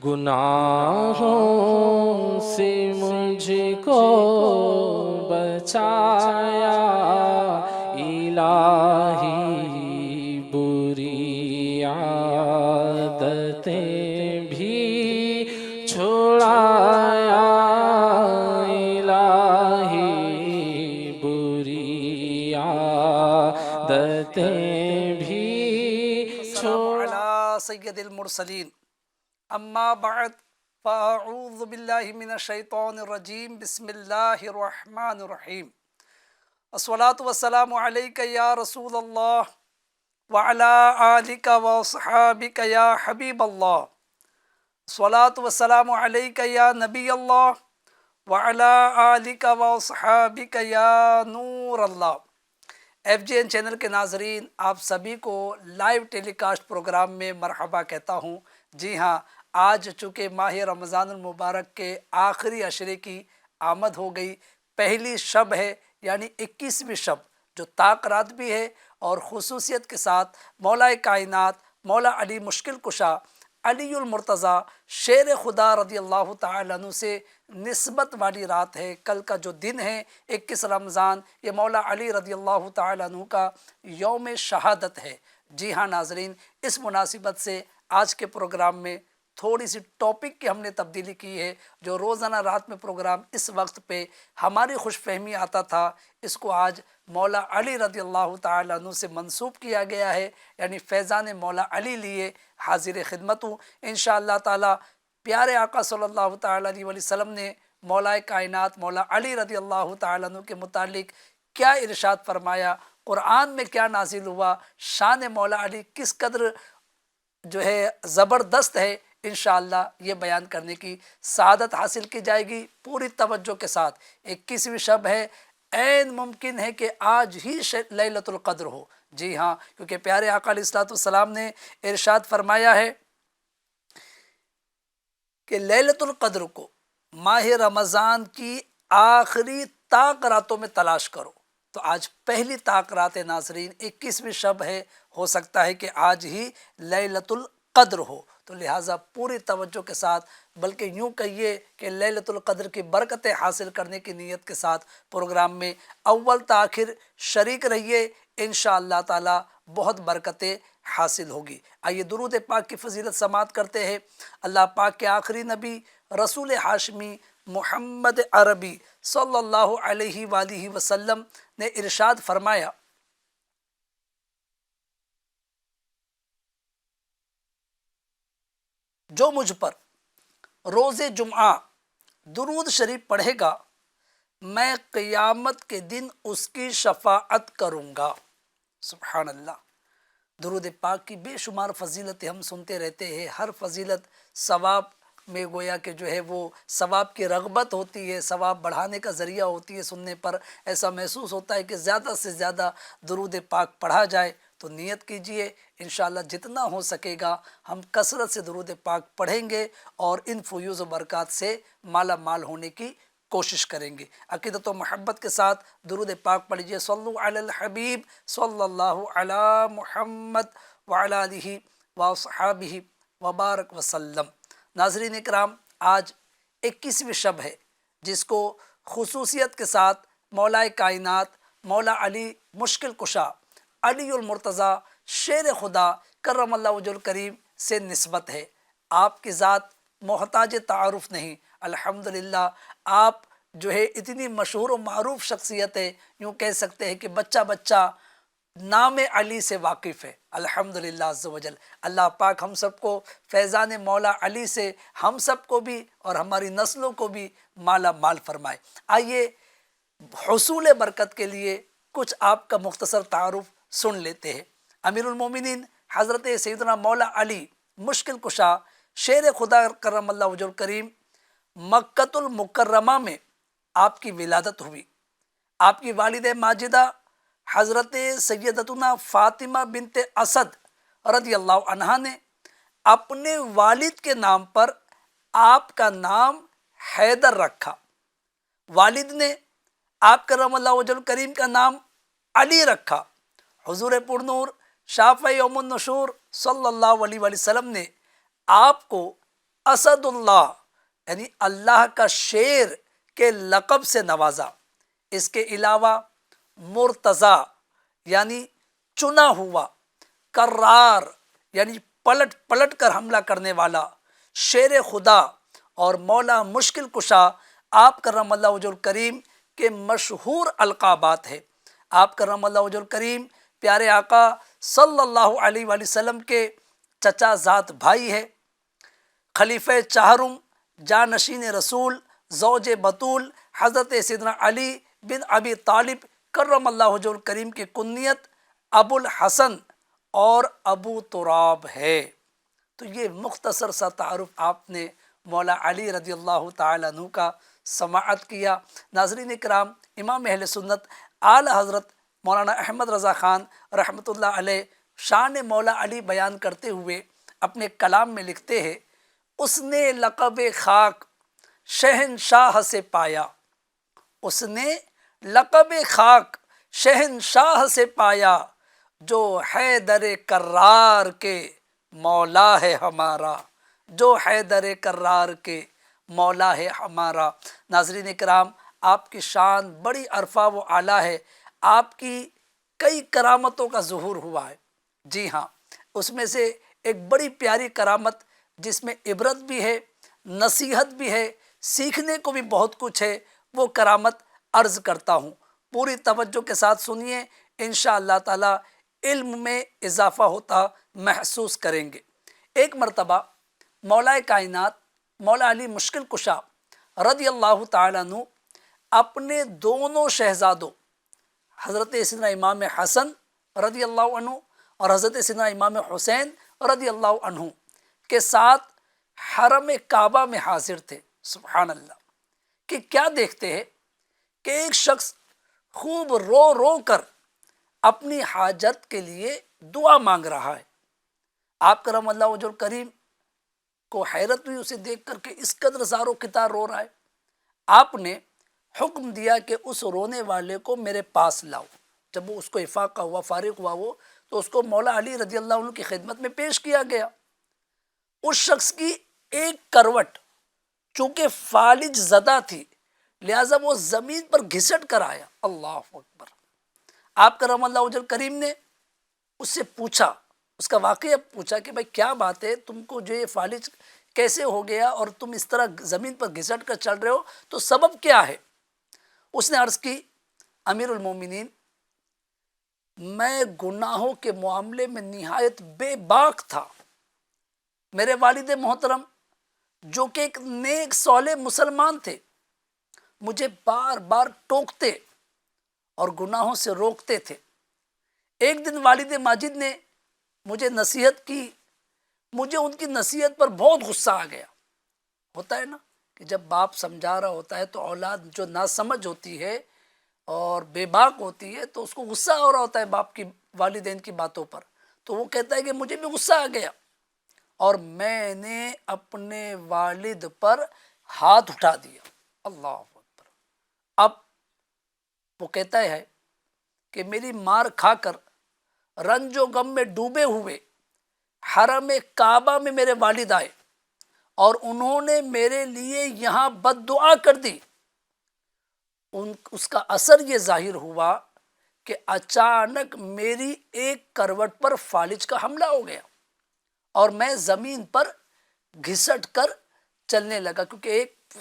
گناہوں سے مجھ کو بچایا الہی، بری عادتیں بھی چھڑایا الہی، بری عادتیں بھی علی سید المرسلین، اما بعد فاعوذ باللہ من الشیطان الرجیم، بسم اللہ الرحمن الرحیم۔ الصلاۃ والسلام علیک یا رسول اللہ وعلی آلک واصحابک یا حبیب اللہ۔ الصلاۃ والسلام علیک یا نبی اللہ وعلی آلک واصحابک یا نور اللہ۔ ایف جی این چینل کے ناظرین، آپ سبھی کو لائیو ٹیلی کاسٹ پروگرام میں مرحبا کہتا ہوں۔ جی ہاں، آج چونکہ ماہ رمضان المبارک کے آخری عشرے کی آمد ہو گئی، پہلی شب ہے یعنی 21ویں شب، جو طاق رات بھی ہے، اور خصوصیت کے ساتھ مولا کائنات مولا علی مشکل کشا علی المرتضیٰ شیر خدا رضی اللہ تعالیٰ عنہ سے نسبت والی رات ہے۔ کل کا جو دن ہے 21 رمضان، یہ مولا علی رضی اللہ تعالیٰ عنہ کا یوم شہادت ہے۔ جی ہاں ناظرین، اس مناسبت سے آج کے پروگرام میں تھوڑی سی ٹاپک کی ہم نے تبدیلی کی ہے۔ جو روزانہ رات میں پروگرام اس وقت پہ ہماری خوش فہمی آتا تھا، اس کو آج مولا علی رضی اللہ تعالیٰ عنہ سے منسوب کیا گیا ہے، یعنی فیضان مولا علی لیے حاضر خدمت ہوں انشاءاللہ تعالی۔ پیارے آقا صلی اللہ تعالیٰ علیہ وسلم نے مولا کائنات مولا علی رضی اللہ تعالیٰ عنہ کے متعلق کیا ارشاد فرمایا، قرآن میں کیا نازل ہوا، شان مولا علی کس قدر جو ہے زبردست ہے، انشاءاللہ یہ بیان کرنے کی سعادت حاصل کی جائے گی پوری توجہ کے ساتھ۔ 21ویں شب ہے، عین ممکن ہے کہ آج ہی لیلۃ القدر ہو۔ جی ہاں، کیونکہ پیارے آقا علیہ السلام نے ارشاد فرمایا ہے کہ لیلۃ القدر کو ماہ رمضان کی آخری طاق راتوں میں تلاش کرو۔ تو آج پہلی طاق رات ناظرین، 21ویں شب ہے، ہو سکتا ہے کہ آج ہی لیلۃ القدر ہو، تو لہٰذا پوری توجہ کے ساتھ، بلکہ یوں کہیے کہ لیلۃ القدر کی برکتیں حاصل کرنے کی نیت کے ساتھ پروگرام میں اول تاخیر شریک رہیے، انشاءاللہ تعالی بہت برکتیں حاصل ہوگی۔ آئیے درود پاک کی فضیلت سماعت کرتے ہیں۔ اللہ پاک کے آخری نبی رسول ہاشمی محمد عربی صلی اللہ علیہ وآلہ وسلم نے ارشاد فرمایا، جو مجھ پر روز جمعہ درود شریف پڑھے گا، میں قیامت کے دن اس کی شفاعت کروں گا۔ سبحان اللہ۔ درود پاک کی بے شمار فضیلتیں ہم سنتے رہتے ہیں، ہر فضیلت ثواب میں گویا کہ جو ہے وہ ثواب کی رغبت ہوتی ہے، ثواب بڑھانے کا ذریعہ ہوتی ہے۔ سننے پر ایسا محسوس ہوتا ہے کہ زیادہ سے زیادہ درود پاک پڑھا جائے، تو نیت کیجئے انشاءاللہ جتنا ہو سکے گا ہم کثرت سے درود پاک پڑھیں گے اور ان فیوز و برکات سے مالا مال ہونے کی کوشش کریں گے۔ عقیدت و محبت کے ساتھ درود پاک پڑھیے، صلو علی الحبیب صلی اللہ علی محمد وعلی آلہ واصحابہ وبارک وسلم۔ ناظرین اکرام، آج 21ویں شب ہے، جس کو خصوصیت کے ساتھ مولا کائنات مولا علی مشکل کشا علی المرتضیٰ شیر خدا کرم اللہ وجہ الکریم سے نسبت ہے۔ آپ کی ذات محتاج تعارف نہیں، الحمدللہ آپ جو ہے اتنی مشہور و معروف شخصیت ہے، یوں کہہ سکتے ہیں کہ بچہ بچہ نام علی سے واقف ہے، الحمدللہ عز و جل۔ اللہ پاک ہم سب کو فیضان مولا علی سے ہم سب کو بھی اور ہماری نسلوں کو بھی مالا مال فرمائے۔ آئیے حصول برکت کے لیے کچھ آپ کا مختصر تعارف سن لیتے ہیں۔ امیر المومنین حضرت سیدنا مولا علی مشکل کشا شیر خدا کرم اللہ وجہ الکریم، مکۃ المکرمہ میں آپ کی ولادت ہوئی۔ آپ کی والد ماجدہ حضرت سیدتنا فاطمہ بنت اسد رضی اللہ عنہا نے اپنے والد کے نام پر آپ کا نام حیدر رکھا، والد نے آپ کرم اللہ وجہ الکریم کا نام علی رکھا۔ حضور پرنور شافع یوم النشور صلی اللہ علیہ وسلم نے آپ کو اسد اللہ یعنی اللہ کا شیر کے لقب سے نوازا۔ اس کے علاوہ مرتضی یعنی چنا ہوا، کرار یعنی پلٹ پلٹ کر حملہ کرنے والا، شیر خدا اور مولا مشکل کشا آپ کرم اللہ وجہ الکریم کے مشہور القابات ہے۔ آپ کرم اللہ وجہ الکریم پیارے آقا صلی اللہ علیہ وآلہ وسلم کے چچا زاد بھائی ہے، خلیفہ چہارم، جانشین رسول، زوج بطول حضرت سیدنا علی بن ابی طالب کرم اللہ وجہ الکریم کی کنیت ابو الحسن اور ابو تراب ہے۔ تو یہ مختصر سا تعارف آپ نے مولا علی رضی اللہ تعالیٰ عنہ کا سماعت کیا۔ ناظرین کرام، امام اہل سنت اعلی حضرت مولانا احمد رضا خان رحمۃ اللہ علیہ شان مولا علی بیان کرتے ہوئے اپنے کلام میں لکھتے ہیں، اس نے لقب خاک شہنشاہ سے پایا، اس نے لقب خاک شہنشاہ سے پایا، جو حیدر کرار کے مولا ہے ہمارا، جو حیدر کرار کے مولا ہے ہمارا۔ ناظرین کرام، آپ کی شان بڑی عرفہ و اعلیٰ ہے، آپ کی کئی کرامتوں کا ظہور ہوا ہے۔ جی ہاں، اس میں سے ایک بڑی پیاری کرامت جس میں عبرت بھی ہے، نصیحت بھی ہے، سیکھنے کو بھی بہت کچھ ہے، وہ کرامت عرض کرتا ہوں، پوری توجہ کے ساتھ سنیے، انشاءاللہ تعالی علم میں اضافہ ہوتا محسوس کریں گے۔ ایک مرتبہ مولا کائنات مولا علی مشکل کشا رضی اللہ تعالیٰ عنہ اپنے دونوں شہزادوں حضرت سیدنا امام حسن رضی اللہ عنہ اور حضرت سیدنا امام حسین رضی اللہ عنہ کے ساتھ حرم کعبہ میں حاضر تھے۔ سبحان اللہ، کہ کیا دیکھتے ہیں کہ ایک شخص خوب رو رو کر اپنی حاجت کے لیے دعا مانگ رہا ہے۔ آپ کرم اللہ وجہ الکریم کو حیرت ہوئی اسے دیکھ کر کہ اس قدر زارو کتار رو رہا ہے۔ آپ نے حکم دیا کہ اس رونے والے کو میرے پاس لاؤ۔ جب وہ اس کو افاقہ ہوا، فارغ ہوا وہ، تو اس کو مولا علی رضی اللہ عنہ کی خدمت میں پیش کیا گیا۔ اس شخص کی ایک کروٹ چونکہ فالج زدہ تھی، لہٰذا وہ زمین پر گھسٹ کر آیا۔ اللہ اکبر۔ آپ کرم اللہ وجہ الکریم نے اس سے پوچھا، اس کا واقعہ پوچھا کہ بھائی کیا بات ہے، تم کو جو یہ فالج کیسے ہو گیا اور تم اس طرح زمین پر گھسٹ کر چل رہے ہو، تو سبب کیا ہے؟ اس نے عرض کی، امیر المومنین، میں گناہوں کے معاملے میں نہایت بے باک تھا۔ میرے والد محترم جو کہ ایک نیک صالح مسلمان تھے، مجھے بار بار ٹوکتے اور گناہوں سے روکتے تھے۔ ایک دن والد ماجد نے مجھے نصیحت کی، مجھے ان کی نصیحت پر بہت غصہ آ گیا۔ ہوتا ہے نا کہ جب باپ سمجھا رہا ہوتا ہے تو اولاد جو ناسمجھ ہوتی ہے اور بے باک ہوتی ہے تو اس کو غصہ ہو رہا ہوتا ہے باپ کی، والدین کی باتوں پر، تو وہ کہتا ہے کہ مجھے بھی غصہ آ گیا اور میں نے اپنے والد پر ہاتھ اٹھا دیا۔ اللہ اکبر۔ اب وہ کہتا ہے کہ میری مار کھا کر رنج و غم میں ڈوبے ہوئے حرم کعبہ میں میرے والد آئے اور انہوں نے میرے لیے یہاں بد دعا کر دی۔ اس کا اثر یہ ظاہر ہوا کہ اچانک میری ایک کروٹ پر فالج کا حملہ ہو گیا اور میں زمین پر گھسٹ کر چلنے لگا، کیونکہ ایک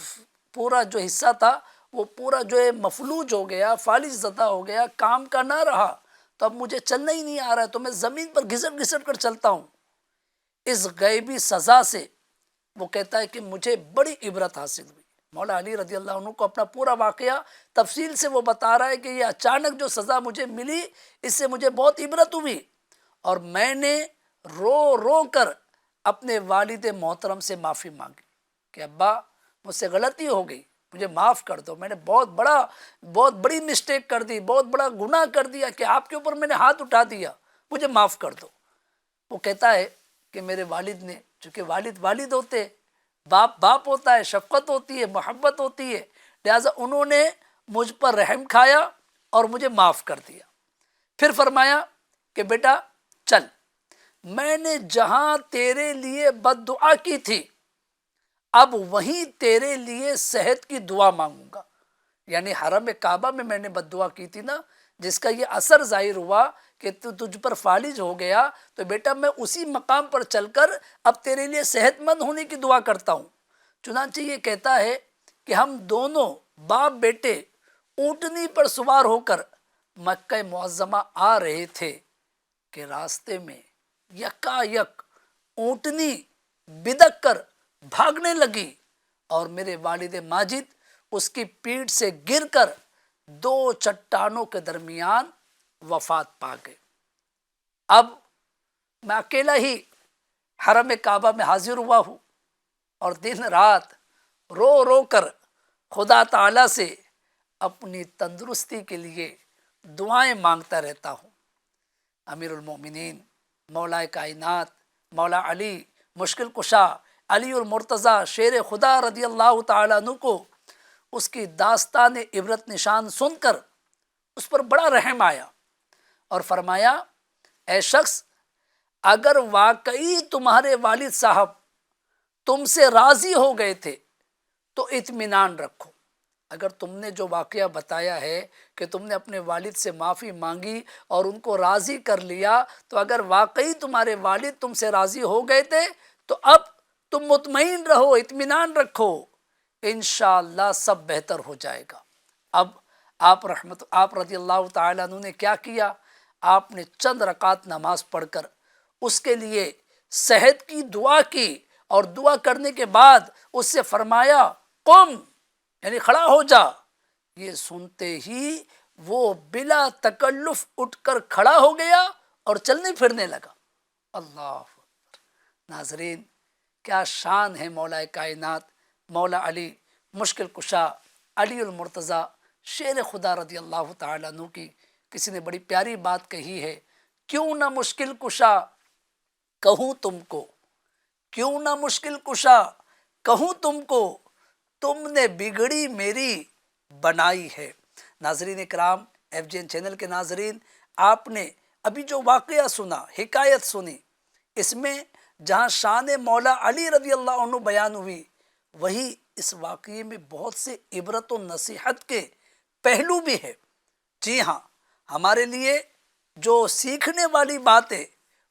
پورا جو حصہ تھا وہ پورا جو ہے مفلوج ہو گیا، فالج زدہ ہو گیا، کام کا نہ رہا، تو اب مجھے چلنا ہی نہیں آ رہا ہے، تو میں زمین پر گھسٹ گھسٹ کر چلتا ہوں۔ اس غیبی سزا سے وہ کہتا ہے کہ مجھے بڑی عبرت حاصل ہوئی۔ مولا علی رضی اللہ عنہ کو اپنا پورا واقعہ تفصیل سے وہ بتا رہا ہے کہ یہ اچانک جو سزا مجھے ملی، اس سے مجھے بہت عبرت ہوئی اور میں نے رو رو کر اپنے والد محترم سے معافی مانگی کہ ابا مجھ سے غلطی ہو گئی، مجھے معاف کر دو، میں نے بہت بڑی مسٹیک کر دی، بہت بڑا گناہ کر دیا کہ آپ کے اوپر میں نے ہاتھ اٹھا دیا، مجھے معاف کر دو۔ وہ کہتا ہے کہ میرے والد نے، چونکہ والد والد ہوتے، باپ باپ ہوتا ہے، شفقت ہوتی ہے، محبت ہوتی ہے، لہٰذا انہوں نے مجھ پر رحم کھایا اور مجھے معاف کر دیا۔ پھر فرمایا کہ بیٹا چل، میں نے جہاں تیرے لیے بد دعا کی تھی اب وہیں تیرے لیے صحت کی دعا مانگوں گا. یعنی حرم کعبہ میں نے بد دعا کی تھی نا، جس کا یہ اثر ظاہر ہوا کہ تجھ پر فالج ہو گیا، تو بیٹا میں اسی مقام پر چل کر اب تیرے لیے صحت مند ہونے کی دعا کرتا ہوں. چنانچہ یہ کہتا ہے کہ ہم دونوں باپ بیٹے اونٹنی پر سوار ہو کر مکہ معظمہ آ رہے تھے کہ راستے میں یکا یک اونٹنی بدک کر بھاگنے لگی اور میرے والد ماجد اس کی پیٹھ سے گر کر 2 چٹانوں کے درمیان وفات پا گئے. اب میں اکیلا ہی حرم کعبہ میں حاضر ہوا ہوں اور دن رات رو رو کر خدا تعالیٰ سے اپنی تندرستی کے لیے دعائیں مانگتا رہتا ہوں. امیر المومنین مولا کائنات مولا علی مشکل کشا علی المرتضیٰ شیر خدا رضی اللہ تعالیٰ عنہ کو اس کی داستان عبرت نشان سن کر اس پر بڑا رحم آیا اور فرمایا، اے شخص، اگر واقعی تمہارے والد صاحب تم سے راضی ہو گئے تھے تو اطمینان رکھو. اگر تم نے جو واقعہ بتایا ہے کہ تم نے اپنے والد سے معافی مانگی اور ان کو راضی کر لیا، تو اگر واقعی تمہارے والد تم سے راضی ہو گئے تھے تو اب تم مطمئن رہو، اطمینان رکھو، انشاءاللہ سب بہتر ہو جائے گا. اب آپ رضی اللہ تعالیٰ عنہ نے کیا کیا؟ آپ نے چند رکعت نماز پڑھ کر اس کے لیے صحت کی دعا کی اور دعا کرنے کے بعد اس سے فرمایا قم، یعنی کھڑا ہو جا. یہ سنتے ہی وہ بلا تکلف اٹھ کر کھڑا ہو گیا اور چلنے پھرنے لگا. اللہ اکبر. ناظرین، کیا شان ہے مولا کائنات مولا علی مشکل کشا علی المرتضیٰ شیر خدا رضی اللہ تعالیٰ عنہ کی. کسی نے بڑی پیاری بات کہی ہے، کیوں نہ مشکل کشا کہوں تم کو، کیوں نہ مشکل کشا کہوں تم کو، تم نے بگڑی میری بنائی ہے. ناظرین کرام، ایف جی این چینل کے ناظرین، آپ نے ابھی جو واقعہ سنا، حکایت سنی، اس میں جہاں شان مولا علی رضی اللہ عنہ بیان ہوئی، وہی اس واقعے میں بہت سے عبرت و نصیحت کے پہلو بھی ہے. جی ہاں، ہمارے لیے جو سیکھنے والی بات ہے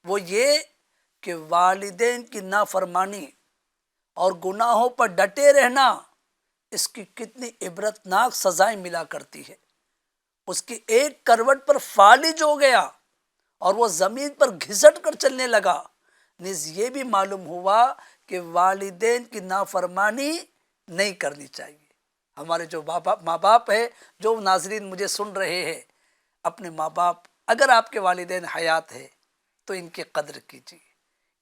وہ یہ کہ والدین کی نافرمانی اور گناہوں پر ڈٹے رہنا، اس کی کتنی عبرتناک سزائیں ملا کرتی ہے. اس کی ایک کروٹ پر فالج ہو گیا اور وہ زمین پر گھسٹ کر چلنے لگا. نیز یہ بھی معلوم ہوا کہ والدین کی نافرمانی نہیں کرنی چاہیے. ہمارے جو ماں باپ ہے، جو ناظرین مجھے سن رہے ہیں، اپنے ماں باپ، اگر آپ کے والدین حیات ہے تو ان کی قدر کیجیے،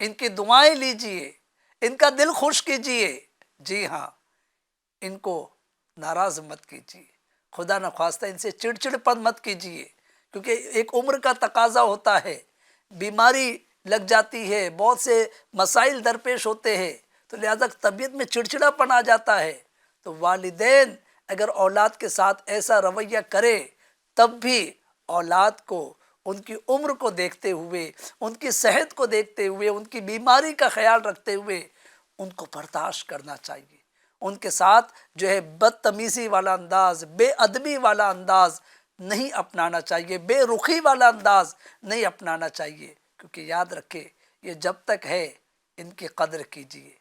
ان کی دعائیں لیجیے، ان کا دل خوش کیجیے. جی ہاں، ان کو ناراض مت کیجیے، خدا نخواستہ ان سے چڑچڑ پن مت کیجیے، کیونکہ ایک عمر کا تقاضا ہوتا ہے، بیماری لگ جاتی ہے، بہت سے مسائل درپیش ہوتے ہیں، تو لہذا طبیعت میں چڑچڑا پن آ جاتا ہے. تو والدین اگر اولاد کے ساتھ ایسا رویہ کرے، تب بھی اولاد کو ان کی عمر کو دیکھتے ہوئے، ان کی صحت کو دیکھتے ہوئے، ان کی بیماری کا خیال رکھتے ہوئے ان کو برداشت کرنا چاہیے. ان کے ساتھ جو ہے بدتمیزی والا انداز، بے ادبی والا انداز نہیں اپنانا چاہیے، بے رخی والا انداز نہیں اپنانا چاہیے. کیونکہ یاد رکھے، یہ جب تک ہے ان کی قدر کیجیے،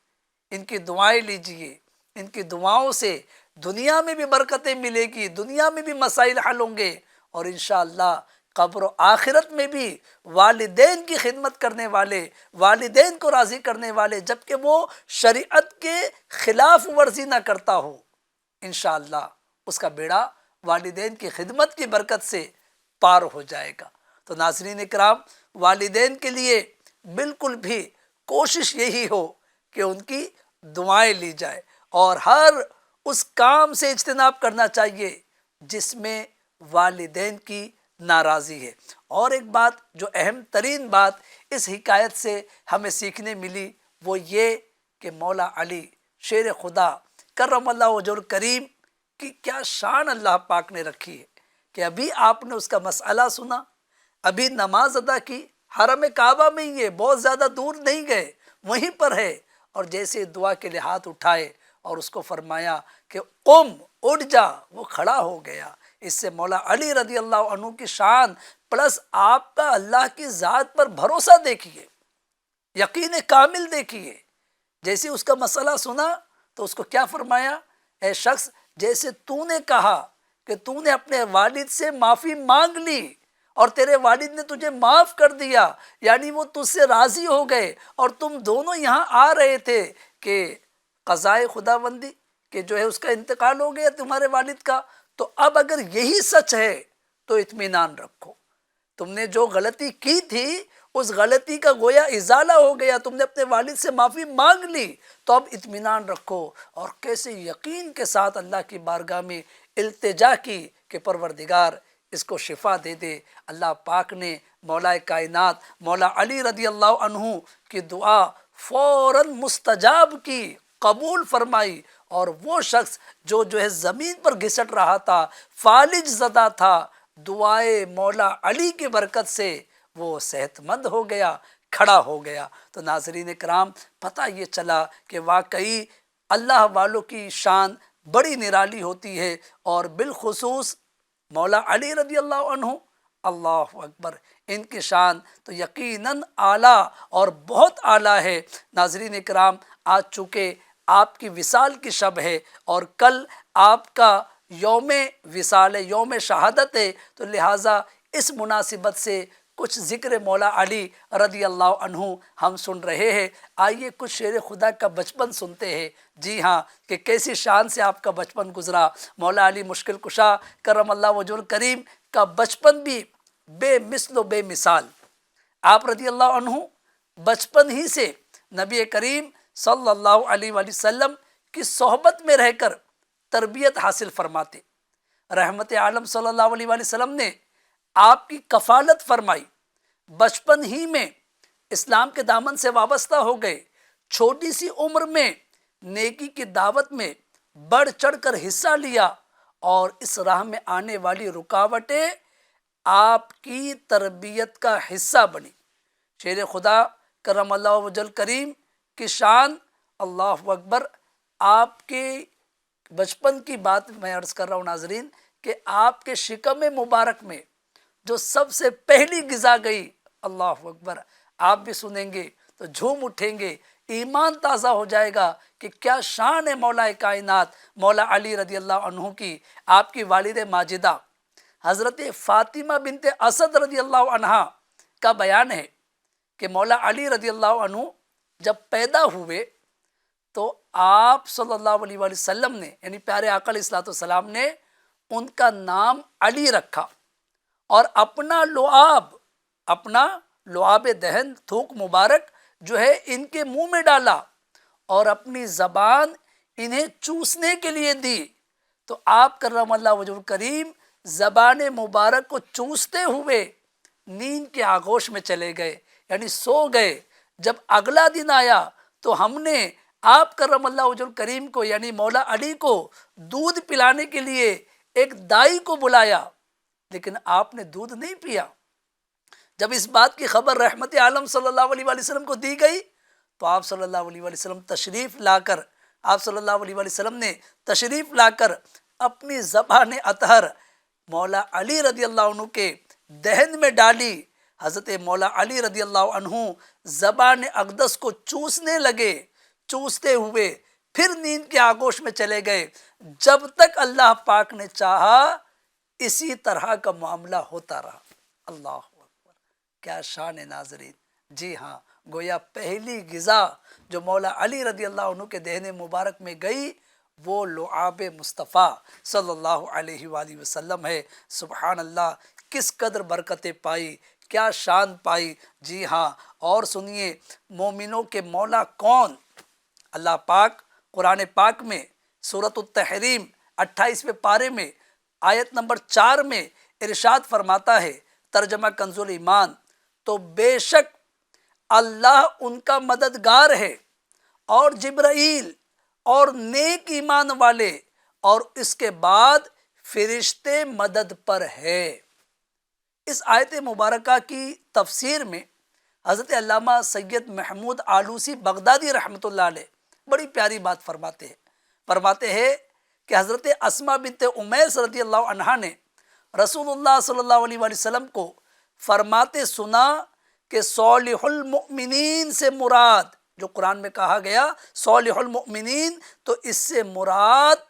ان کی دعائیں لیجیے. ان کی دعاؤں سے دنیا میں بھی برکتیں ملے گی، دنیا میں بھی مسائل حل ہوں گے، اور انشاءاللہ قبر و آخرت میں بھی والدین کی خدمت کرنے والے، والدین کو راضی کرنے والے، جبکہ وہ شریعت کے خلاف ورزی نہ کرتا ہو، انشاءاللہ اس کا بیڑا والدین کی خدمت کی برکت سے پار ہو جائے گا. تو ناظرین اکرام، والدین کے لیے بالکل بھی کوشش یہی ہو کہ ان کی دعائیں لی جائے، اور ہر اس کام سے اجتناب کرنا چاہیے جس میں والدین کی ناراضی ہے. اور ایک بات جو اہم ترین بات اس حکایت سے ہمیں سیکھنے ملی، وہ یہ کہ مولا علی شیر خدا کرم اللہ وجہ الکریم کی کیا شان اللہ پاک نے رکھی ہے کہ ابھی آپ نے اس کا مسئلہ سنا، ابھی نماز ادا کی، حرم کعبہ میں ہی ہے، بہت زیادہ دور نہیں گئے، وہیں پر ہے، اور جیسے دعا کے لیے ہاتھ اٹھائے اور اس کو فرمایا کہ قم، اٹھ جا، وہ کھڑا ہو گیا۔ اس سے مولا علی رضی اللہ عنہ کی شان پلس آپ کا اللہ کی ذات پر بھروسہ دیکھیے، یقین کامل دیکھیے۔ جیسے اس کا مسئلہ سنا تو اس کو کیا فرمایا؟ اے شخص، جیسے تو نے کہا کہ تو نے اپنے والد سے معافی مانگ لی اور تیرے والد نے تجھے معاف کر دیا، یعنی وہ تجھ سے راضی ہو گئے، اور تم دونوں یہاں آ رہے تھے کہ قضائے خداوندی کہ جو ہے اس کا انتقال ہو گیا تمہارے والد کا، تو اب اگر یہی سچ ہے تو اطمینان رکھو، تم نے جو غلطی کی تھی اس غلطی کا گویا ازالہ ہو گیا، تم نے اپنے والد سے معافی مانگ لی، تو اب اطمینان رکھو۔ اور کیسے یقین کے ساتھ اللہ کی بارگاہ میں التجا کی کہ پروردگار اس کو شفا دے دے۔ اللہ پاک نے مولا کائنات مولا علی رضی اللہ عنہ کی دعا فوراً مستجاب کی، قبول فرمائی، اور وہ شخص جو ہے زمین پر گھسٹ رہا تھا، فالج زدہ تھا، دعائے مولا علی کی برکت سے وہ صحت مند ہو گیا، کھڑا ہو گیا۔ تو ناظرین کرام، پتہ یہ چلا کہ واقعی اللہ والوں کی شان بڑی نرالی ہوتی ہے، اور بالخصوص مولا علی رضی اللہ عنہ، اللہ اکبر، ان کی شان تو یقیناً اعلیٰ اور بہت اعلیٰ ہے۔ ناظرین کرام، آج چونکہ آپ کی وصال کی شب ہے اور کل آپ کا یوم وصال ہے، یوم شہادت ہے، تو لہٰذا اس مناسبت سے کچھ ذکر مولا علی رضی اللہ عنہ ہم سن رہے ہیں۔ آئیے کچھ شیر خدا کا بچپن سنتے ہیں۔ جی ہاں، کہ کیسی شان سے آپ کا بچپن گزرا۔ مولا علی مشکل کشا کرم اللہ وجہ الکریم کا بچپن بھی بے مثل و بے مثال۔ آپ رضی اللہ عنہ بچپن ہی سے نبی کریم صلی اللہ علیہ وآلہ وسلم کی صحبت میں رہ کر تربیت حاصل فرماتے۔ رحمت عالم صلی اللہ علیہ وآلہ وسلم نے آپ کی کفالت فرمائی، بچپن ہی میں اسلام کے دامن سے وابستہ ہو گئے، چھوٹی سی عمر میں نیکی کی دعوت میں بڑھ چڑھ کر حصہ لیا، اور اس راہ میں آنے والی رکاوٹیں آپ کی تربیت کا حصہ بنی۔ شیر خدا کرم اللہ وجہ الکریم کی شان، اللہ اکبر، آپ کے بچپن کی بات میں عرض کر رہا ہوں ناظرین، کہ آپ کے شکم مبارک میں جو سب سے پہلی غذا گئی، اللہ اکبر، آپ بھی سنیں گے تو جھوم اٹھیں گے، ایمان تازہ ہو جائے گا کہ کیا شان ہے مولا کائنات مولا علی رضی اللہ عنہ کی۔ آپ کی والد ماجدہ حضرت فاطمہ بنت اسد رضی اللہ عنہ کا بیان ہے کہ مولا علی رضی اللہ عنہ جب پیدا ہوئے تو آپ صلی اللہ علیہ وآلہ وسلم نے، یعنی پیارے آقا علیہ الصلوۃ والسلام نے ان کا نام علی رکھا، اور اپنا لعاب دہن، تھوک مبارک جو ہے ان کے منہ میں ڈالا اور اپنی زبان انہیں چوسنے کے لیے دی، تو آپ کرم اللہ وجہ الکریم زبان مبارک کو چوستے ہوئے نیند کے آغوش میں چلے گئے، یعنی سو گئے۔ جب اگلا دن آیا تو ہم نے آپ کرم اللہ وجہ الکریم کو، یعنی مولا علی کو دودھ پلانے کے لیے ایک دائی کو بلایا، لیکن آپ نے دودھ نہیں پیا۔ جب اس بات کی خبر رحمت عالم صلی اللہ علیہ وآلہ وسلم کو دی گئی تو آپ صلی اللہ علیہ وآلہ وسلم نے تشریف لا کر اپنی زبان اطہر مولا علی رضی اللہ عنہ کے دہن میں ڈالی۔ حضرت مولا علی رضی اللہ عنہ زبان اقدس کو چوسنے لگے، چوستے ہوئے پھر نیند کے آغوش میں چلے گئے، جب تک اللہ پاک نے چاہا اسی طرح کا معاملہ ہوتا رہا۔ اللہ اکبر، کیا شان ہے ناظرین۔ جی ہاں، گویا پہلی غذا جو مولا علی رضی اللہ عنہ کے دہن مبارک میں گئی وہ لعاب مصطفیٰ صلی اللہ علیہ وآلہ وسلم ہے۔ سبحان اللہ، کس قدر برکتیں پائی، کیا شان پائی۔ جی ہاں، اور سنیے مومنوں کے مولا کون؟ اللہ پاک قرآن پاک میں سورۃ التحریم 28ویں پارے میں آیت نمبر 4 میں ارشاد فرماتا ہے، ترجمہ کنز ایمان، تو بے شک اللہ ان کا مددگار ہے، اور جبرائیل اور نیک ایمان والے، اور اس کے بعد فرشتے مدد پر ہے۔ اس آیت مبارکہ کی تفسیر میں حضرت علامہ سید محمود آلوسی بغدادی رحمۃ اللہ علیہ بڑی پیاری بات فرماتے ہیں کہ حضرت اسماء بنت امیس رضی اللہ عنہا نے رسول اللہ صلی اللہ علیہ وآلہ وسلم کو فرماتے سنا کہ صالح المؤمنین سے مراد، جو قرآن میں کہا گیا صالح المؤمنین، تو اس سے مراد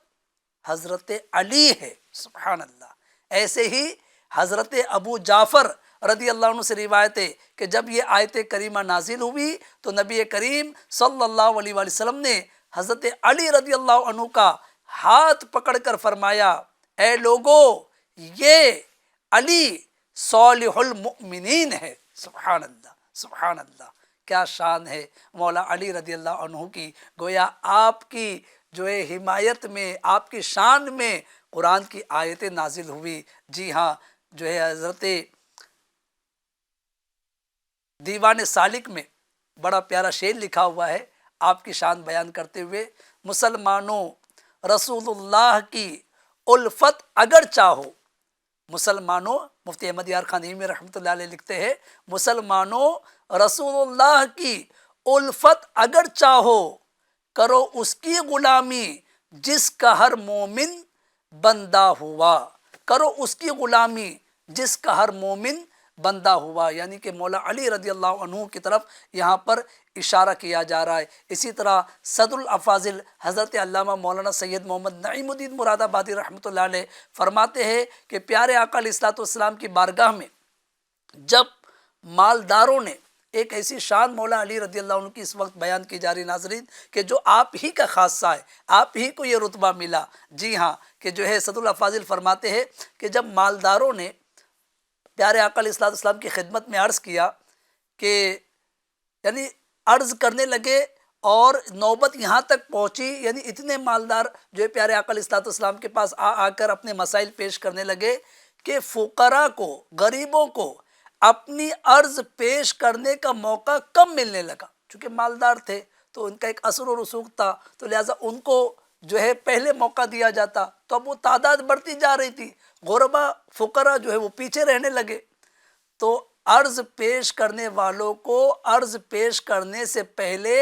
حضرت علی ہے۔ سبحان اللہ۔ ایسے ہی حضرت ابو جعفر رضی اللہ عنہ سے روایت ہے کہ جب یہ آیت کریمہ نازل ہوئی تو نبی کریم صلی اللہ علیہ وآلہ وسلم نے حضرت علی رضی اللہ عنہ کا ہاتھ پکڑ کر فرمایا، اے لوگو، یہ علی صالح المؤمنین ہے۔ سبحان اللہ، سبحان اللہ، کیا شان ہے مولا علی رضی اللہ عنہ کی۔ گویا آپ کی جو ہے حمایت میں، آپ کی شان میں قرآن کی آیتیں نازل ہوئی۔ جی ہاں، جو ہے حضرت دیوان سالک میں بڑا پیارا شعر لکھا ہوا ہے آپ کی شان بیان کرتے ہوئے، مسلمانوں رسول اللہ کی الفت اگر چاہو، مسلمانوں، مفتی احمد یار خان نعیمی رحمۃ اللہ علیہ لکھتے ہیں، مسلمانوں رسول اللہ کی الفت اگر چاہو، کرو اس کی غلامی جس کا ہر مومن بندہ ہوا، کرو اس کی غلامی جس کا ہر مومن بندہ ہوا، یعنی کہ مولا علی رضی اللہ عنہ کی طرف یہاں پر اشارہ کیا جا رہا ہے۔ اسی طرح صدر الافاضل حضرت علامہ مولانا سید محمد نعیم الدین مراد آبادی رحمۃ اللہ علیہ فرماتے ہیں کہ پیارے آقا علیہ الصلوۃ والسلام کی بارگاہ میں جب مالداروں نے ایک ایسی شان مولا علی رضی اللہ عنہ کی اس وقت بیان کی جا رہی ناظرین کہ جو آپ ہی کا خاصہ ہے، آپ ہی کو یہ رتبہ ملا۔ جی ہاں، کہ جو ہے صدر الافاضل فرماتے ہیں کہ جب مالداروں نے پیارے آقا علیہ الصلوۃ والسلام کی خدمت میں عرض کیا کہ یعنی عرض کرنے لگے اور نوبت یہاں تک پہنچی، یعنی اتنے مالدار جو ہے پیارے آقا علیہ الصلوۃ والسلام کے پاس آ کر اپنے مسائل پیش کرنے لگے کہ فقراء کو، غریبوں کو اپنی عرض پیش کرنے کا موقع کم ملنے لگا، چونکہ مالدار تھے تو ان کا ایک اثر و رسوخ تھا، تو لہٰذا ان کو جو ہے پہلے موقع دیا جاتا، تو اب وہ تعداد بڑھتی جا رہی تھی، غربا فقراء جو ہے وہ پیچھے رہنے لگے، تو عرض پیش کرنے والوں کو عرض پیش کرنے سے پہلے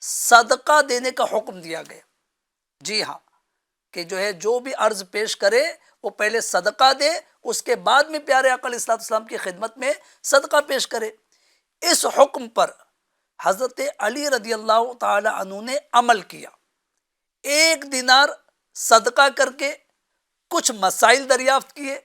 صدقہ دینے کا حکم دیا گیا۔ جی ہاں، کہ جو ہے جو بھی عرض پیش کرے وہ پہلے صدقہ دے، اس کے بعد میں پیارے آقا علیہ السلام کی خدمت میں صدقہ پیش کرے۔ اس حکم پر حضرت علی رضی اللہ تعالی عنہ نے عمل کیا، 1 دینار صدقہ کر کے کچھ مسائل دریافت کیے،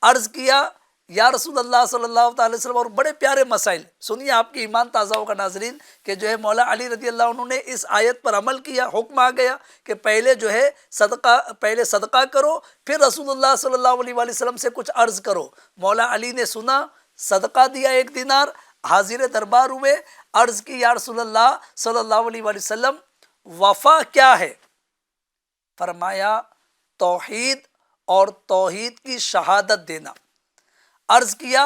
عرض کیا یا رسول اللہ صلی اللہ تعالی وسلم، اور بڑے پیارے مسائل سنیے، آپ کی ایمان تازہ ہوگا ناظرین، کہ جو ہے مولا علی رضی اللہ عنہ نے اس آیت پر عمل کیا، حکم آ گیا کہ پہلے جو ہے صدقہ کرو، پھر رسول اللہ صلی اللہ علیہ وآلہ وسلم سے کچھ عرض کرو۔ مولا علی نے سنا، صدقہ دیا 1 دینار، حاضر دربار ہوئے، عرض کی یا رسول اللہ صلی اللہ علیہ وآلہ وسلم، وفا کیا ہے؟ فرمایا توحید اور توحید کی شہادت دینا۔ عرض کیا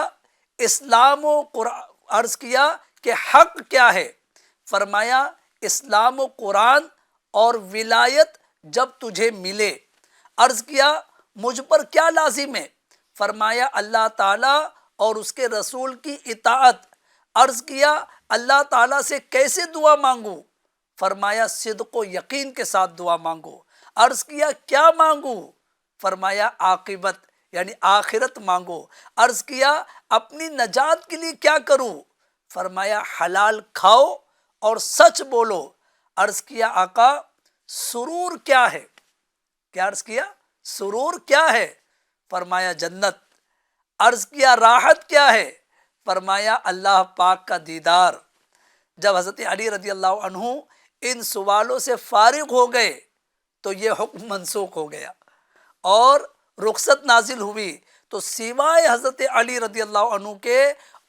اسلام و قرآن، عرض کیا کہ حق کیا ہے؟ فرمایا اسلام و قرآن اور ولایت جب تجھے ملے۔ عرض کیا مجھ پر کیا لازم ہے؟ فرمایا اللہ تعالیٰ اور اس کے رسول کی اطاعت۔ عرض کیا اللہ تعالیٰ سے کیسے دعا مانگوں؟ فرمایا صدق و یقین کے ساتھ دعا مانگو۔ عرض کیا کیا مانگوں؟ فرمایا عاقبت یعنی آخرت مانگو۔ عرض کیا اپنی نجات کے لیے کیا کروں؟ فرمایا حلال کھاؤ اور سچ بولو۔ عرض کیا آقا سرور کیا ہے؟ کیا عرض کیا؟ سرور کیا ہے؟ فرمایا جنت۔ عرض کیا راحت کیا ہے؟ فرمایا اللہ پاک کا دیدار۔ جب حضرت علی رضی اللہ عنہ ان سوالوں سے فارغ ہو گئے تو یہ حکم منسوخ ہو گیا اور رخصت نازل ہوئی، تو سوائے حضرت علی رضی اللہ عنہ کے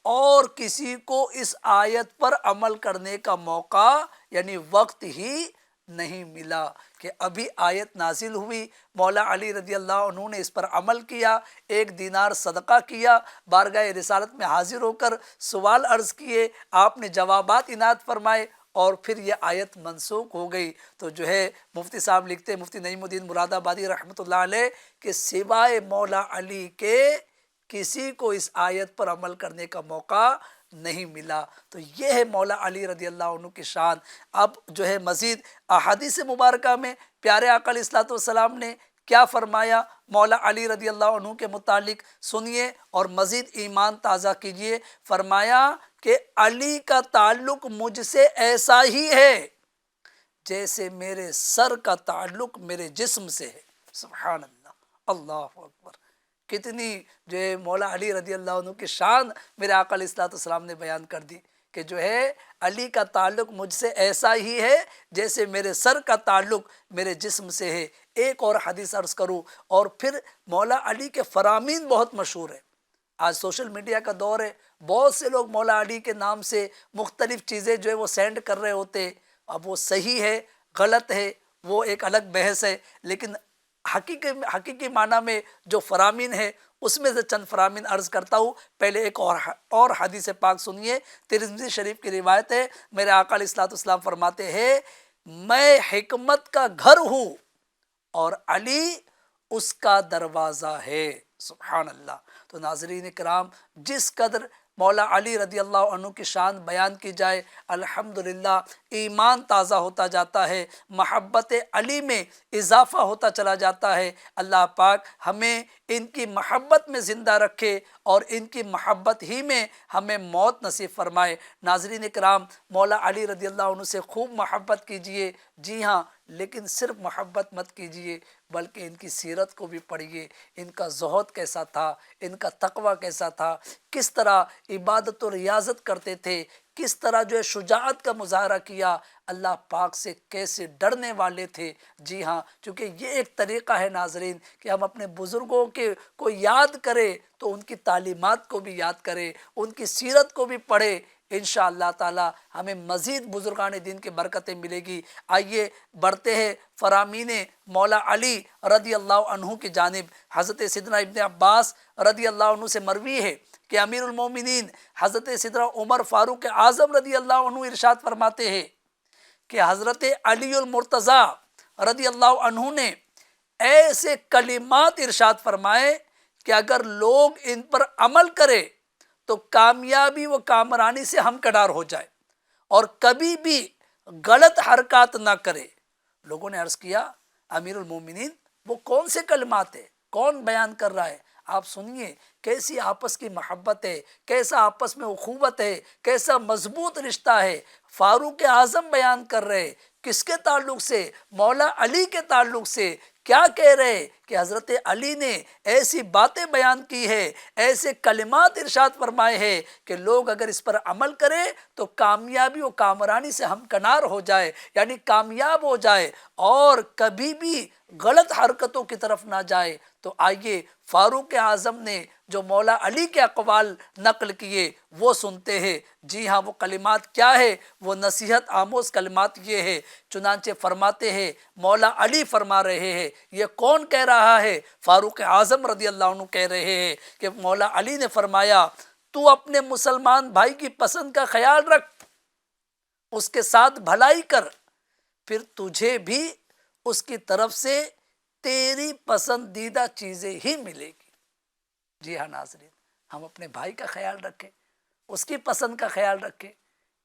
اور کسی کو اس آیت پر عمل کرنے کا موقع یعنی وقت ہی نہیں ملا کہ ابھی آیت نازل ہوئی، مولا علی رضی اللہ عنہ نے اس پر عمل کیا، 1 دینار صدقہ کیا، بارگاہ رسالت میں حاضر ہو کر سوال عرض کیے، آپ نے جوابات عنایت فرمائے اور پھر یہ آیت منسوخ ہو گئی۔ تو جو ہے مفتی صاحب لکھتے ہیں، مفتی نعیم الدین مراد آبادی رحمۃ اللہ علیہ، کہ سوائے مولا علی کے کسی کو اس آیت پر عمل کرنے کا موقع نہیں ملا۔ تو یہ ہے مولا علی رضی اللہ عنہ کی شان۔ اب جو ہے مزید احادیث مبارکہ میں پیارے آقا علیہ الصلوۃ والسلام نے کیا فرمایا مولا علی رضی اللہ عنہ کے متعلق، سنیے اور مزید ایمان تازہ کیجئے۔ فرمایا کہ علی کا تعلق مجھ سے ایسا ہی ہے جیسے میرے سر کا تعلق میرے جسم سے ہے۔ سبحان اللہ، اللہ اکبر۔ کتنی جو ہے مولا علی رضی اللہ عنہ کی شان میرے آقا علیہ الصلوۃ والسلام نے بیان کر دی کہ جو ہے علی کا تعلق مجھ سے ایسا ہی ہے جیسے میرے سر کا تعلق میرے جسم سے ہے۔ ایک اور حدیث عرض کروں، اور پھر مولا علی کے فرامین بہت مشہور ہے۔ آج سوشل میڈیا کا دور ہے، بہت سے لوگ مولا علی کے نام سے مختلف چیزیں جو ہے وہ سینڈ کر رہے ہوتے۔ اب وہ صحیح ہے غلط ہے وہ ایک الگ بحث ہے، لیکن حقیقی معنی میں جو فرامین ہے اس میں سے چند فرامین عرض کرتا ہوں۔ پہلے ایک اور حدیث پاک سنیے، ترمذی شریف کی روایت ہے۔ میرے آقا علیہ الصلوۃ والسلام فرماتے ہیں میں حکمت کا گھر ہوں اور علی اس کا دروازہ ہے۔ سبحان اللہ۔ تو ناظرین کرام، جس قدر مولا علی رضی اللہ عنہ کی شان بیان کی جائے الحمدللہ ایمان تازہ ہوتا جاتا ہے، محبت علی میں اضافہ ہوتا چلا جاتا ہے۔ اللہ پاک ہمیں ان کی محبت میں زندہ رکھے اور ان کی محبت ہی میں ہمیں موت نصیب فرمائے۔ ناظرین کرام، مولا علی رضی اللہ عنہ سے خوب محبت کیجئے، جی ہاں، لیکن صرف محبت مت کیجئے بلکہ ان کی سیرت کو بھی پڑھیے۔ ان کا زہد کیسا تھا، ان کا تقوی کیسا تھا، کس طرح عبادت و ریاضت کرتے تھے، کس طرح جو ہے شجاعت کا مظاہرہ کیا، اللہ پاک سے کیسے ڈرنے والے تھے۔ جی ہاں، چونکہ یہ ایک طریقہ ہے ناظرین کہ ہم اپنے بزرگوں کو یاد کریں تو ان کی تعلیمات کو بھی یاد کریں، ان کی سیرت کو بھی پڑھیں۔ انشاءاللہ تعالی ہمیں مزید بزرگان دین کی برکتیں ملے گی۔ آئیے بڑھتے ہیں فرامین مولا علی رضی اللہ عنہ کی جانب۔ حضرت سیدنا ابن عباس رضی اللہ عنہ سے مروی ہے کہ امیر المومنین حضرت سیدنا عمر فاروق اعظم رضی اللہ عنہ ارشاد فرماتے ہیں کہ حضرت علی المرتضیٰ رضی اللہ عنہ نے ایسے کلمات ارشاد فرمائے کہ اگر لوگ ان پر عمل کرے تو کامیابی و کامرانی سے ہمکنار ہو جائے اور کبھی بھی غلط حرکات نہ کرے۔ لوگوں نے عرض کیا امیر المومنین وہ کون سے کلمات ہیں، کون بیان کر رہا ہے؟ آپ سنیے کیسی آپس کی محبت ہے، کیسا آپس میں اخوت ہے، کیسا مضبوط رشتہ ہے۔ فاروق اعظم بیان کر رہے، کس کے تعلق سے؟ مولا علی کے تعلق سے۔ کیا کہہ رہے کہ حضرت علی نے ایسی باتیں بیان کی ہے، ایسے کلمات ارشاد فرمائے ہیں کہ لوگ اگر اس پر عمل کرے تو کامیابی و کامرانی سے ہمکنار ہو جائے، یعنی کامیاب ہو جائے اور کبھی بھی غلط حرکتوں کی طرف نہ جائے۔ تو آئیے فاروق اعظم نے جو مولا علی کے اقوال نقل کیے وہ سنتے ہیں۔ جی ہاں، وہ کلمات کیا ہے؟ وہ نصیحت آموز کلمات یہ ہے۔ چنانچہ فرماتے ہیں مولا علی فرما رہے ہیں، یہ کون کہہ رہا ہے؟ فاروق اعظم رضی اللہ عنہ کہہ رہے ہیں کہ مولا علی نے فرمایا تو اپنے مسلمان بھائی کی پسند کا خیال رکھ، اس کے ساتھ بھلائی کر، پھر تجھے بھی اس کی طرف سے تیری پسندیدہ چیزیں ہی ملے گی۔ جی ہاں ناظرین، ہم اپنے بھائی کا خیال رکھیں، اس کی پسند کا خیال رکھیں،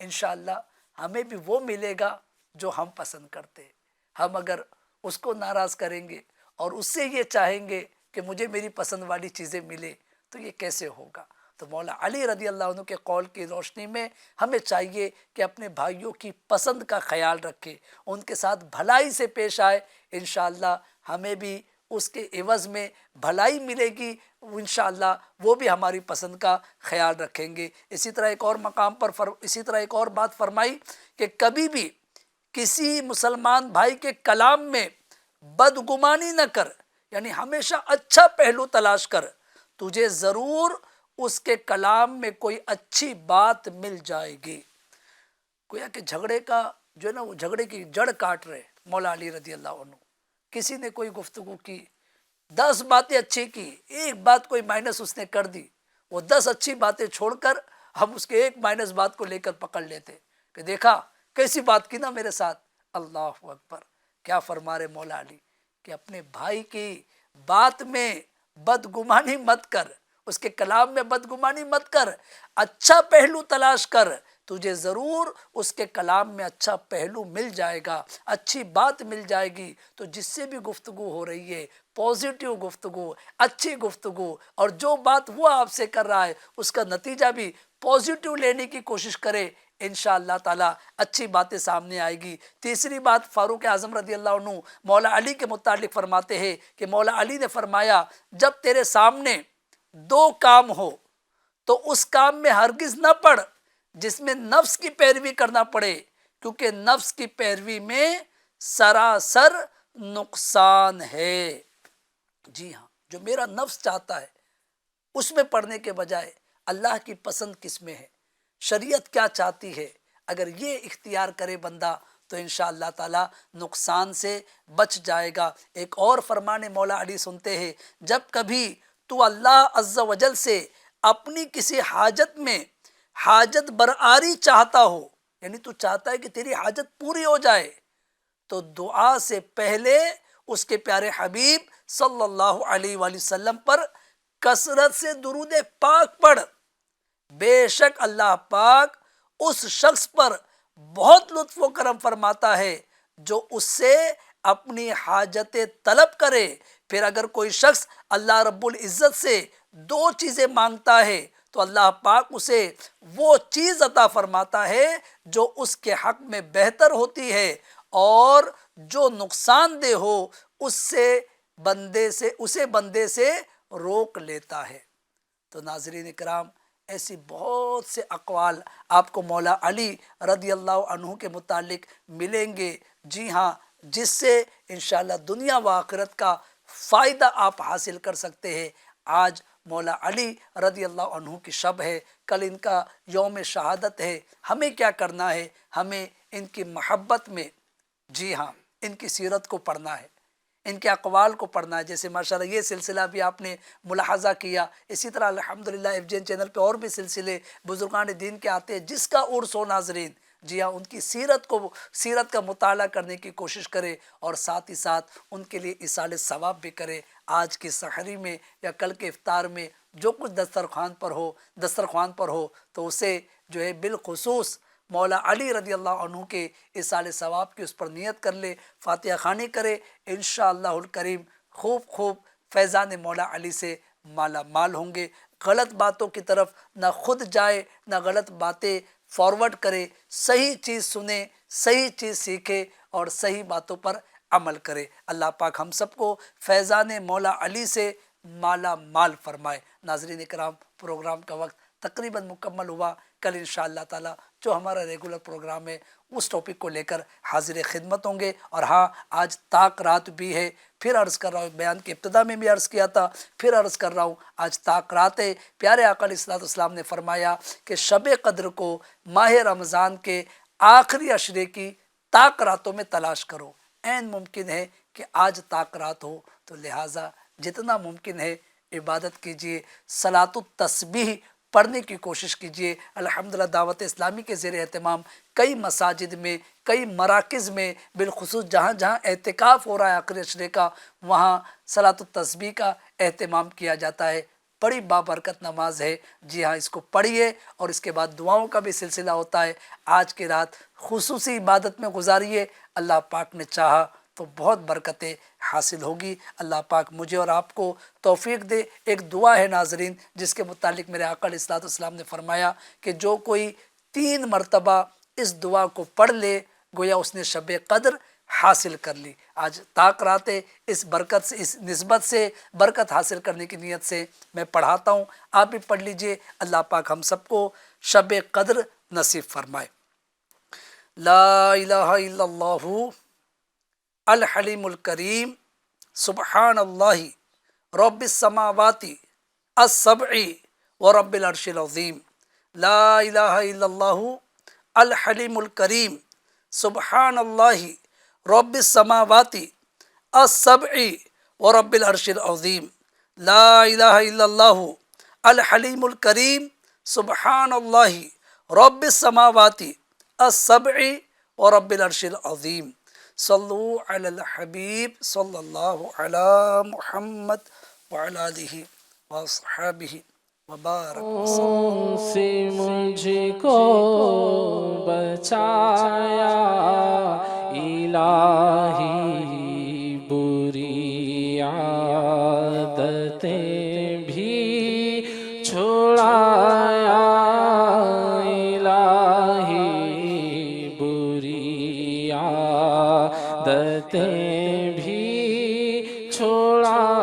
انشاءاللہ ہمیں بھی وہ ملے گا جو ہم پسند کرتے ہیں۔ ہم اگر اس کو ناراض کریں گے اور اس سے یہ چاہیں گے کہ مجھے میری پسند والی چیزیں ملے تو یہ کیسے ہوگا؟ تو مولا علی رضی اللہ عنہ کے قول کی روشنی میں ہمیں چاہیے کہ اپنے بھائیوں کی پسند کا خیال رکھے، ان کے ساتھ بھلائی سے پیش آئے، انشاءاللہ ہمیں بھی اس کے عوض میں بھلائی ملے گی، انشاءاللہ وہ بھی ہماری پسند کا خیال رکھیں گے۔ اسی طرح ایک اور مقام پر اسی طرح ایک اور بات فرمائی کہ کبھی بھی کسی مسلمان بھائی کے کلام میں بدگمانی نہ کر، یعنی ہمیشہ اچھا پہلو تلاش کر، تجھے ضرور اس کے کلام میں کوئی اچھی بات مل جائے گی۔ گویا کہ جھگڑے کا جو ہے نا، وہ جھگڑے کی جڑ کاٹ رہے مولا علی رضی اللہ عنہ۔ کسی نے کوئی گفتگو کی، 10 باتیں اچھی کی، ایک بات کوئی مائنس اس نے کر دی، وہ 10 اچھی باتیں چھوڑ کر ہم اس کے ایک مائنس بات کو لے کر پکڑ لیتے کہ دیکھا کیسی بات کی نا میرے ساتھ۔ اللہ اکبر، کیا فرما رہے مولا علی کہ اپنے بھائی کی بات میں بدگمانی مت کر، اس کے کلام میں بدگمانی مت کر، اچھا پہلو تلاش کر، تجھے ضرور اس کے کلام میں اچھا پہلو مل جائے گا، اچھی بات مل جائے گی۔ تو جس سے بھی گفتگو ہو رہی ہے، پازیٹیو گفتگو، اچھی گفتگو، اور جو بات وہ آپ سے کر رہا ہے اس کا نتیجہ بھی پازیٹیو لینے کی کوشش کرے، انشاءاللہ تعالی اچھی باتیں سامنے آئے گی۔ تیسری بات فاروق اعظم رضی اللہ عنہ مولا علی کے متعلق فرماتے ہیں کہ مولا علی نے فرمایا، جب تیرے سامنے دو کام ہو تو اس کام میں ہرگز نہ پڑ جس میں نفس کی پیروی کرنا پڑے، کیونکہ نفس کی پیروی میں سراسر نقصان ہے۔ جی ہاں، جو میرا نفس چاہتا ہے اس میں پڑھنے کے بجائے اللہ کی پسند کس میں ہے، شریعت کیا چاہتی ہے، اگر یہ اختیار کرے بندہ تو انشاءاللہ تعالی نقصان سے بچ جائے گا۔ ایک اور فرمان مولا علی سنتے ہیں، جب کبھی تو اللہ عز و جل سے اپنی کسی حاجت میں حاجت برآری چاہتا ہو، یعنی تو چاہتا ہے کہ تیری حاجت پوری ہو جائے، تو دعا سے پہلے اس کے پیارے حبیب صلی اللہ علیہ وآلہ وسلم پر کثرت سے درود پاک پڑھ۔ بے شک اللہ پاک اس شخص پر بہت لطف و کرم فرماتا ہے جو اس سے اپنی حاجت طلب کرے۔ پھر اگر کوئی شخص اللہ رب العزت سے دو چیزیں مانگتا ہے تو اللہ پاک اسے وہ چیز عطا فرماتا ہے جو اس کے حق میں بہتر ہوتی ہے، اور جو نقصان دہ ہو اسے بندے سے روک لیتا ہے۔ تو ناظرین کرام، ایسی بہت سے اقوال آپ کو مولا علی رضی اللہ عنہ کے متعلق ملیں گے، جی ہاں، جس سے انشاءاللہ دنیا و آخرت کا فائدہ آپ حاصل کر سکتے ہیں۔ آج مولا علی رضی اللہ عنہ کی شب ہے، کل ان کا یوم شہادت ہے۔ ہمیں کیا کرنا ہے؟ ہمیں ان کی محبت میں، جی ہاں، ان کی سیرت کو پڑھنا ہے، ان کے اقوال کو پڑھنا ہے۔ جیسے ماشاءاللہ یہ سلسلہ بھی آپ نے ملاحظہ کیا، اسی طرح الحمدللہ ایف جی این چینل پہ اور بھی سلسلے بزرگان دین کے آتے ہیں، جس کا عرس ہو ناظرین، جی ہاں، ان کی سیرت کا مطالعہ کرنے کی کوشش کرے، اور ساتھ ہی ساتھ ان کے لیے ایصال ثواب بھی کرے۔ آج کی سحری میں یا کل کے افطار میں جو کچھ دسترخوان پر ہو تو اسے جو ہے بالخصوص مولا علی رضی اللہ عنہ کے ایصال ثواب کی اس پر نیت کر لے، فاتحہ خوانی کرے، انشاءاللہ الکریم خوب فیضان مولا علی سے مالا مال ہوں گے۔ غلط باتوں کی طرف نہ خود جائے، نہ غلط باتیں فارورڈ کرے، صحیح چیز سنے، صحیح چیز سیکھے، اور صحیح باتوں پر عمل کرے۔ اللہ پاک ہم سب کو فیضان مولا علی سے مالا مال فرمائے۔ ناظرین کرام، پروگرام کا وقت تقریباً مکمل ہوا۔ کل انشاءاللہ تعالی جو ہمارا ریگولر پروگرام ہے اس ٹاپک کو لے کر حاضر خدمت ہوں گے۔ اور ہاں، آج طاق رات بھی ہے، پھر عرض کر رہا ہوں، بیان کی ابتدا میں بھی عرض کیا تھا، پھر عرض کر رہا ہوں، آج طاق رات ہے۔ پیارے آقا علیہ الصلوۃ والسلام نے فرمایا کہ شب قدر کو ماہ رمضان کے آخری عشرے کی طاق راتوں میں تلاش کرو۔ عین ممکن ہے کہ آج طاق رات ہو، تو لہٰذا جتنا ممکن ہے عبادت کیجئے، صلاۃ التسبیح پڑھنے کی کوشش کیجئے۔ الحمدللہ دعوت اسلامی کے زیر اہتمام کئی مساجد میں، کئی مراکز میں، بالخصوص جہاں جہاں اعتکاف ہو رہا ہے آخری عشرے کا، وہاں صلاۃ التسبیح کا اہتمام کیا جاتا ہے۔ بڑی بابرکت نماز ہے، جی ہاں، اس کو پڑھیے، اور اس کے بعد دعاؤں کا بھی سلسلہ ہوتا ہے۔ آج کی رات خصوصی عبادت میں گزاریے، اللہ پاک نے چاہا تو بہت برکتیں حاصل ہوگی۔ اللہ پاک مجھے اور آپ کو توفیق دے۔ ایک دعا ہے ناظرین جس کے متعلق میرے آقا علیہ الصلوۃ والسلام نے فرمایا کہ جو کوئی 3 مرتبہ اس دعا کو پڑھ لے گویا اس نے شب قدر حاصل کر لی۔ آج طاق رات ہے، اس برکت سے، اس نسبت سے برکت حاصل کرنے کی نیت سے میں پڑھاتا ہوں، آپ بھی پڑھ لیجئے۔ اللہ پاک ہم سب کو شب قدر نصیب فرمائے۔ لا الہ الا اللہ الحلیم الکریم، سبحان اللہ رب السماوات السبع ورب العرش العظیم۔ لا الہ الا اللہ الحلیم الکریم، سبحان اللہ رب السماوات السبع ورب العرش العظیم۔ لا الہ الا اللہ الحلیم الکریم، سبحان اللہ رب السماوات السبع ورب العرش العظیم۔ صلو علی الحبیب صلی اللہ علی محمد وعلی آلہ وصحبہ وبارک سے مجھ کو بچایا الہی، بری عادتیں بھی چھڑایا الہی، بری عادتیں بھی چھڑایا